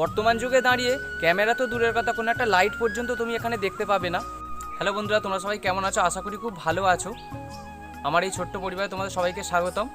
বর্তমান যুগে দাঁড়িয়ে ক্যামেরা তো দূরের কথা, কোনো একটা লাইট পর্যন্ত তুমি এখানে দেখতে পাবে না। হ্যালো বন্ধুরা, তোমরা সবাই কেমন আছো? আশা করি খুব ভালো আছো। আমার এই ছোট্ট পরিবারে তোমাদের সবাইকে স্বাগতম।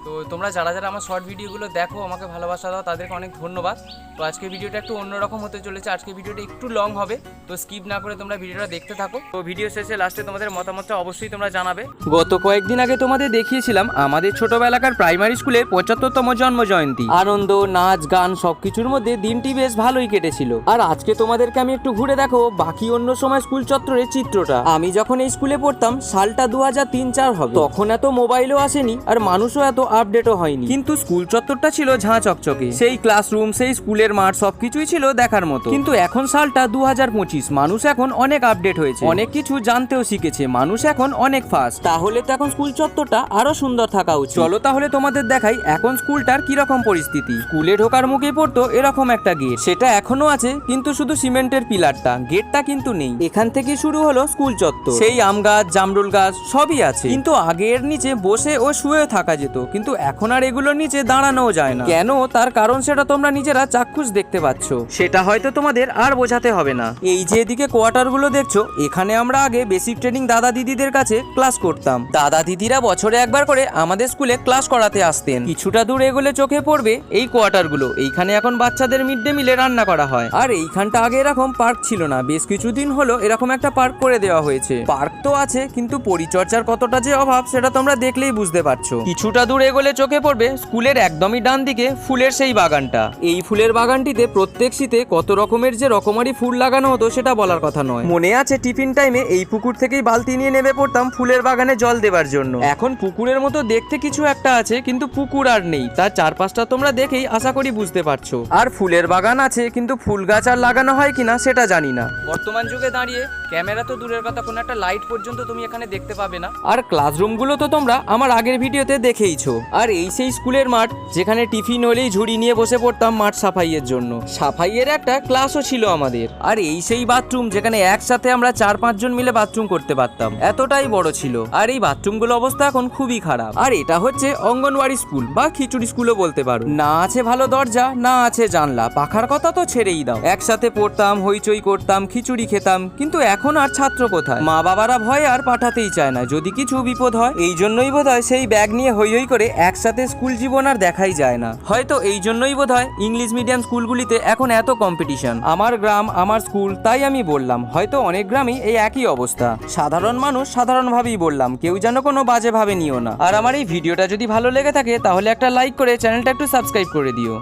তো তোমরা যারা যারা আমার শর্ট ভিডিওগুলো দেখো, আমাকে ভালোবাসা দাও, তাদেরকে অনেক ধন্যবাদ। তো আজকে ভিডিওটা একটু অন্যরকম হতে চলেছে। আজকে ভিডিওটা একটু লং হবে, তো স্কিপ না করে তোমরা ভিডিওটা দেখতে থাকো। তো ভিডিও শেষে লাস্টে তোমাদের মতামতটা অবশ্যই তোমরা জানাবে। গত কয়েকদিন আগে তোমাদের দেখিয়েছিলাম আমাদের ছোটবেলাকার প্রাইমারি স্কুলের 75তম জন্ম জয়ন্তী। আনন্দ, নাচ, গান সবকিছুর মধ্যে দিনটি বেশ ভালোই কেটেছিল। আর আজকে তোমাদেরকে আমি একটু ঘুরে দেখো বাকি অন্য সময় স্কুল চত্বরের চিত্রটা। আমি যখন এই স্কুলে পড়তাম সালটা 2003-04 হবে। তখন এত মোবাইলও আসেনি আর মানুষও এত আপডেটও হয়নি, কিন্তু স্কুল চত্বরটা ছিল ঝাঁ চকচকে। সেই ক্লাসরুম, সেই স্কুলের মাঠ সবকিছুই ছিল দেখার মতো। কিন্তু এখন সালটা 2025, মানুষ এখন অনেক আপডেট হয়েছে, অনেক কিছু জানতেও শিখেছে, মানুষ এখন অনেক ফাস্ট। তাহলে তো এখন স্কুল চত্বরটা আরো সুন্দর থাকা উচিত। চলো তাহলে তোমাদের দেখাই এখন স্কুলটার কিরকম পরিস্থিতি। স্কুলে ঢোকার মুখে পড়তো এরকম একটা গেট, সেটা এখনো আছে কিন্তু শুধু সিমেন্টের পিলারটা, গেটটা কিন্তু নেই। এখান থেকে শুরু হলো স্কুল চত্বর। সেই আম গাছ, জামরুল গাছ সবই আছে, কিন্তু আগে এর নিচে বসে ও শুয়ে থাকা যেত, কিন্তু এখন আর এগুলোর নিচে দাঁড়ানোও যায় না। কেন, তার কারণ সেটা তোমরা নিজেরা চাক্ষুষ দেখতে পাচ্ছ, সেটা হয়তো তোমাদের আর বোঝাতে হবে না। এই যে এদিকে কোয়ার্টার গুলো দেখছো, এখানে আমরা আগে বেসিক ট্রেনিং দাদা দিদিদের কাছে ক্লাস করতাম। দাদা দিদিরা বছরে একবার করে আমাদের স্কুলে ক্লাস করাতে আসতেন। কিছুটা দূর এগোলে চোখে পড়বে এই কোয়ার্টার গুলো। এইখানে এখন বাচ্চাদের মিড ডে মিলে রান্না করা হয়। আর এইখানটা আগে এরকম পার্ক ছিল না, বেশ কিছুদিন হলো এরকম একটা পার্ক করে দেওয়া হয়েছে। পার্ক তো আছে, কিন্তু পরিচর্যার কতটা যে অভাব সেটা তোমরা দেখলেই বুঝতে পারছো। কিছুটা দূর এগোলে চোখে পড়বে স্কুলের একদমই ডান দিকে ফুলের সেই বাগানটা। এই ফুলের বাগানটিতে প্রত্যেক শীতে কত রকমের যে রকমারি ফুল লাগানো হতো সেটা বলার কথা নয়। মনে আছে টিফিন টাইমে এই পুকুর থেকেই বালতি নিয়ে নেমে পড়তাম ফুলের বাগানে জল দেবার জন্য। এখন পুকুরের মতো দেখতে কিছু একটা আছে, কিন্তু পুকুর আর নেই। তার চারপাশটা তোমরা দেখেই আশা করি বুঝতে পারছো। আর ফুলের বাগান আছে, কিন্তু ফুল গাছ আর লাগানো হয় কিনা সেটা জানি না। বর্তমান যুগে দাঁড়িয়ে ক্যামেরা তো দূরের কথা, কোনো একটা লাইট পর্যন্ত তুমি এখানে দেখতে পাবে না। আর ক্লাসরুমগুলো তো তোমরা আমার আগের ভিডিওতে দেখেইছো। আর এই সেই স্কুলের মাঠ যেখানে টিফিন হলেই ঝুড়ি নিয়ে বসে পড়তাম মাঠ সাফাইয়ের জন্য। সাফাইয়ের একটা ক্লাসও ছিল আমাদের। আর এই সেই বাথরুম যেখানে একসাথে আমরা 4-5 জন মিলে বাথরুম করতে পারতাম, এতটাই বড় ছিল। আর এই বাথরুমগুলো অবস্থা এখন খুবই খারাপ। আর এটা হচ্ছে অঙ্গনওয়াড়ি স্কুল বা খিচুড়ি স্কুলও বলতে পারো। না আছে ভালো দরজা, না আছে জানলা, পাখার কথা তো ছেড়েই দাও। একসাথে পড়তাম, হইচই করতাম, খিচুড়ি খেতাম, কিন্তু এখন আর ছাত্র কোথায়? মা বাবারা ভয় আর পাঠাতেই চায় না, যদি কিছু বিপদ হয়। এই জন্যই বোধহয় সেই ব্যাগ নিয়ে হই হই করে একসাথে স্কুল জীবন আর দেখাই যায় না। হয়তো এই জন্যই বোধহয় ইংলিশ মিডিয়াম স্কুলগুলিতে এখন এত কম্পিটিশন। আমার গ্রাম আমার স্কুল, তাই আমি বললাম। হয়তো অনেক গ্রামেই এই একই অবস্থা। সাধারণ মানুষ সাধারণভাবেই বললাম, কেউ যেন কোনো বাজে ভাবে নিও না। আর আমার এই ভিডিওটা যদি ভালো লেগে থাকে তাহলে একটা লাইক করে চ্যানেলটা একটু সাবস্ক্রাইব করে দিও।